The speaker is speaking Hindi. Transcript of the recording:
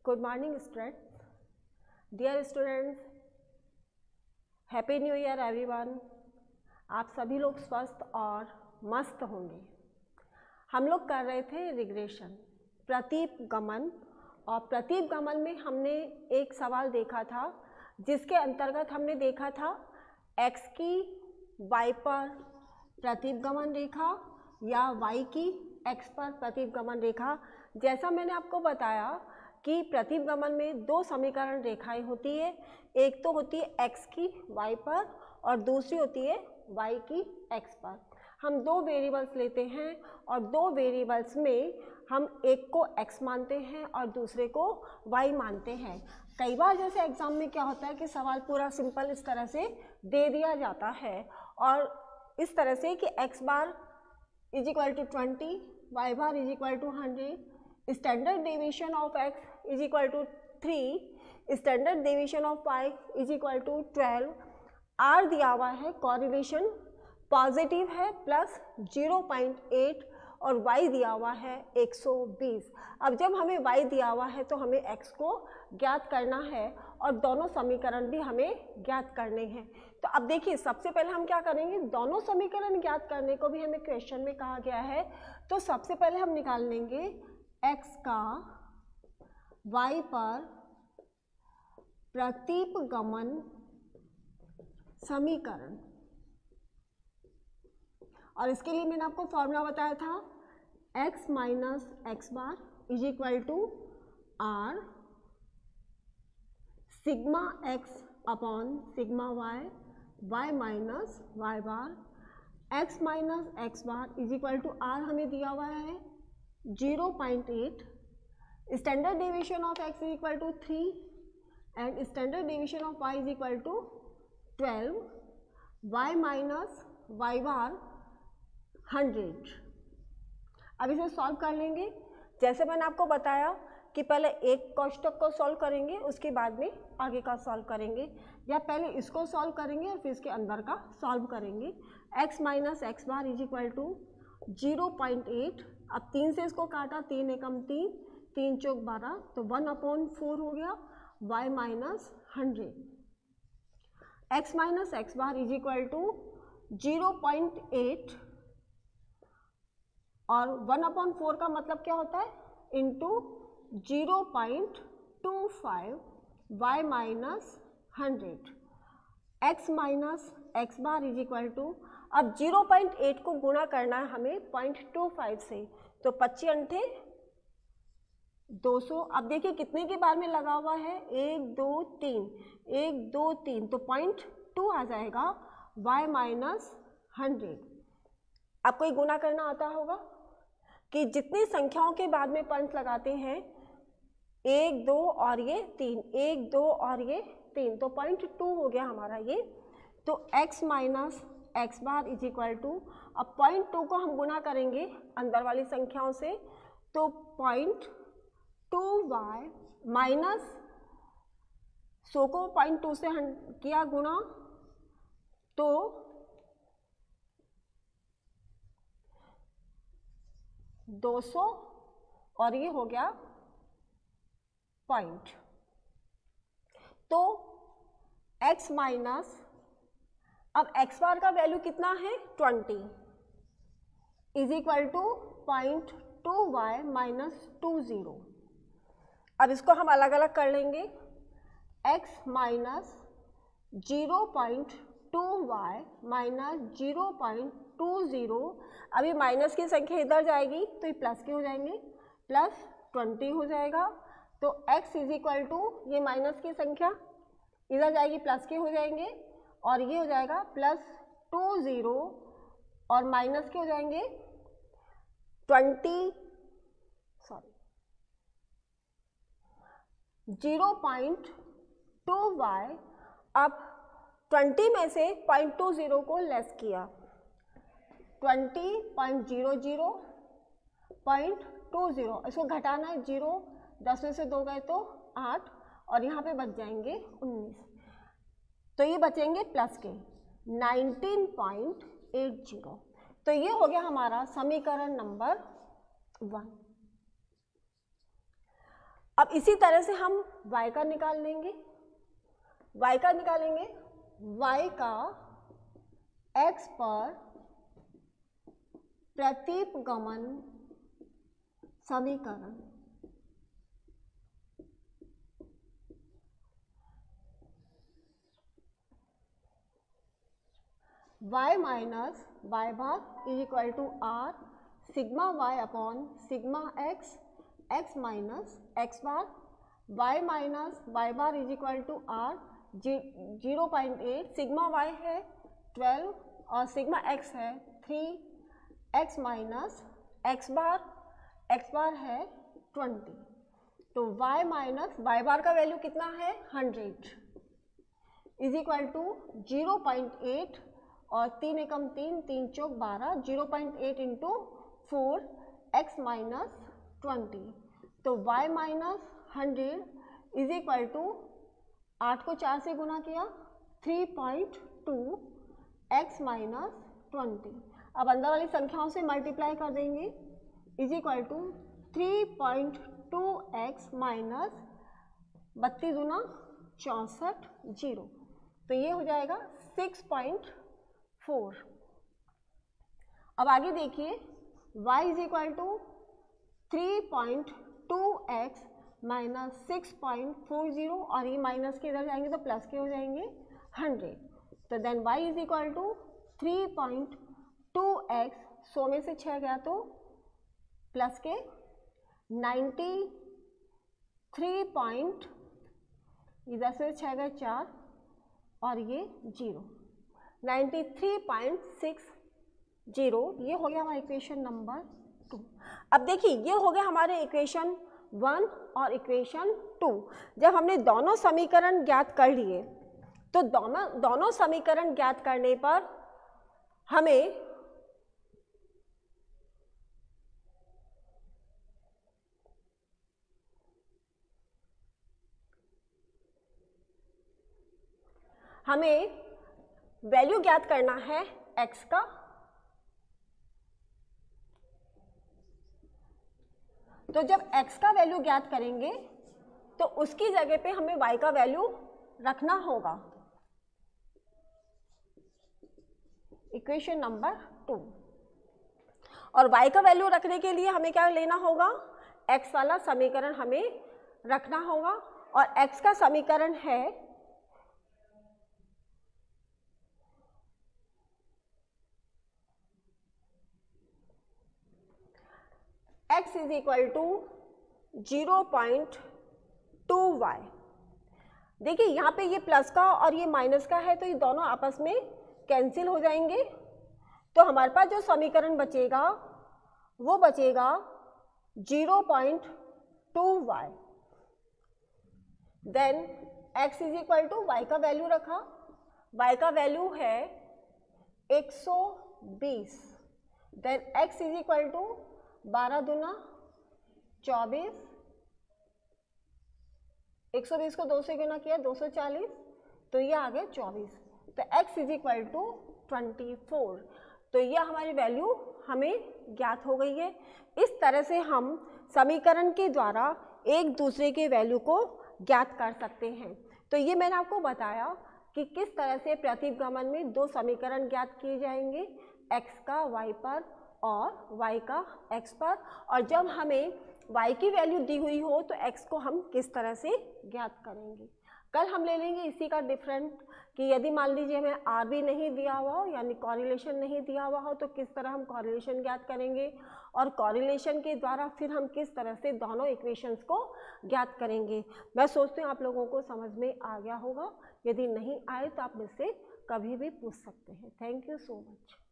Good morning students, dear students, happy new year everyone. आप सभी लोग स्वस्थ और मस्त होंगे। हम लोग कर रहे थे रिग्रेशन, प्रतीप गमन, और प्रतीप गमन में हमने एक सवाल देखा था जिसके अंतर्गत हमने देखा था x की y पर प्रतीप गमन रेखा या y की x पर प्रतीप गमन रेखा। जैसा मैंने आपको बताया कि प्रतीप गमन में दो समीकरण रेखाएं होती है, एक तो होती है x की y पर और दूसरी होती है y की x पर। हम दो वेरिएबल्स लेते हैं और दो वेरिएबल्स में हम एक को x मानते हैं और दूसरे को y मानते हैं। कई बार जैसे एग्जाम में क्या होता है कि सवाल पूरा सिंपल इस तरह से दे दिया जाता है और इस तरह से कि x bar is equal to 20, y bar is equal to 100, standard deviation of x is equal to 3, standard deviation of y is equal to 12, r दिया हुआ है, कोरिलेशन पॉजिटिव है प्लस 0.8 और y दिया हुआ है 120। अब जब हमें y दिया हुआ है तो हमें x को ज्ञात करना है और दोनों समीकरण भी हमें ज्ञात करने हैं। तो अब देखिए, सबसे पहले हम क्या करेंगे, दोनों समीकरण ज्ञात करने को भी हमें क्वेश्चन में कहा गया है। तो सबसे पहले हम निकाल लेंगे x का y पर प्रतीप गमन समीकरण, और इसके लिए मैंने आपको फॉर्मूला बताया था x minus x bar is equal to r sigma x upon sigma y, y minus y bar, x minus x bar is equal to r हमें दिया हुआ है 0.8, standard deviation of x is equal to 3 and standard deviation of y is equal to 12, y minus y bar 100। अब इसे सॉल्व कर लेंगे। जैसे मैंने आपको बताया कि पहले एक कोष्टक को सॉल्व करेंगे, उसके बाद में आगे का सॉल्व करेंगे, या पहले इसको सॉल्व करेंगे और फिर इसके अंदर का सॉल्व करेंगे। x minus x bar is equal to 0.8, अब 3 से इसको काटा, 3 एकम 3, 3 चौक 12, तो 1/4 हो गया y minus 100। x minus x bar is equal to 0.8 और 1/4 का मतलब क्या होता है, into 0.25 y minus 100। x minus x bar is equal to, अब 0.8 को गुणा करना है हमें 0.25 से, तो 25 अंठे 200। अब देखिए कितने के बार में लगा हुआ है, 1 2 3, 1 2 3, तो 0.2 आ जाएगा y माइनस 100। आपको ये गुणा करना आता होगा कि जितनी संख्याओं के बाद में पॉइंट्स लगाते हैं, 1 2 और ये 3, 1 2 और ये 3, तो 0.2 हो गया हमारा ये। तो x minus x bar is equal to, अब 0.2 को हम गुणा करेंगे अंदर वाली संख्याओं से, तो 0.2y माइनस 100 को 0.2 से किया गुणा, तो 200 और ये हो गया पॉइंट। तो x माइनस, अब x बार का वैल्यू कितना है 20 is equal to 0.2y minus 20। अब इसको हम अलग अलग कर लेंगे, x माइनस 0.2y माइनस 0.20। अभी माइनस की संख्या इधर जाएगी तो ये प्लस के हो जाएंगे, प्लस 20 हो जाएगा। तो x इज इक्वल टू, ये माइनस की संख्या इधर जाएगी, प्लस के हो जाएंगे, और ये हो जाएगा प्लस 20 और माइनस के हो जाएंगे 0.2y। अब 20 में से 0.20 को लेस किया, 20.00.20, इसको घटाना है 0, 10 में से 2 गए तो 8, और यहाँ पे बच जाएंगे 19, तो ये बचेंगे प्लस के 19.80। तो ये हो गया हमारा समीकरण नंबर 1। अब इसी तरह से हम y का निकाल लेंगे। y का निकालेंगे, y का x पर प्रतिपगमन समीकरण y minus y bar is equal to r sigma y upon sigma x, x minus x bar, y minus y bar is equal to r 0.8, sigma y है 12 और सिग्मा x है 3, x माइनस x बार है 20। तो y माइनस y बार का वैल्यू कितना है 100 इज इक्वल टू 0.8 और 3 एकम 3, 3 चौक 12, 0.8 इंटू 4 x माइनस 20। तो y minus 100 is equal to 8 को 4 से गुना किया 3.2 x माइनस 20। अब अंदर वाली संख्याओं से मल्टीप्लाई कर देंगे is equal to 3.2x minus 32 दूना 64 0। तो ये हो जाएगा 6.4। अब आगे देखिए y is equal to 3.2x minus 6.40 और ये माइनस के इधर जाएंगे तो प्लस के हो जाएंगे 100। तो then y is equal to 3.2x, 100 में से 6 गया तो प्लस के 93 इधर से 6 गए 4 और ये 0, 93.60। ये हो गया हमारा इक्वेशन नंबर 2। अब देखिए ये हो गया हमारे इक्वेशन 1 और इक्वेशन 2। जब हमने दोनों समीकरण ज्ञात कर लिए तो दोनों समीकरण ज्ञात करने पर हमें वैल्यू ज्ञात करना है x का। तो जब x का वैल्यू ज्ञात करेंगे तो उसकी जगह पे हमें y का वैल्यू रखना होगा, इक्वेशन नंबर 2। और y का वैल्यू रखने के लिए हमें क्या लेना होगा, x वाला समीकरण हमें रखना होगा। और x का समीकरण है x is equal to 0.2y। देखिए यहाँ पे ये प्लस का और ये माइनस का है तो ये दोनों आपस में कैंसिल हो जाएंगे। तो हमारे पास जो समीकरण बचेगा वो बचेगा 0.2y। Then x is equal to y का वैल्यू रखा, y का वैल्यू है 120। Then x is equal to 12 दूना 24, 120 को 2 से गुना किया 240, तो ये आ गया 24। तो x इज इक्वल टू 24। तो ये हमारी वैल्यू हमें ज्ञात हो गई है। इस तरह से हम समीकरण के द्वारा एक दूसरे के वैल्यू को ज्ञात कर सकते हैं। तो ये मैंने आपको बताया कि किस तरह से प्रतिगमन में दो समीकरण ज्ञात किए जाएंगे, x का y पर और y का x पर। और जब हमें y की वैल्यू दी हुई हो तो x को हम किस तरह से ज्ञात करेंगे। कल हम ले लेंगे इसी का डिफरेंट कि यदि मान लीजिए हमें r भी नहीं दिया हुआ हो यानी कॉरिलेशन नहीं दिया हुआ हो तो किस तरह हम कॉरिलेशन ज्ञात करेंगे, और कॉरिलेशन के द्वारा फिर हम किस तरह से दोनों इक्वेशंस को ज्ञात करेंगे। मैं सोचती हूँ आप लोगों को समझ में आ गया होगा। यदि नहीं आए तो आप मुझसे कभी भी पूछ सकते हैं। Thank you so much.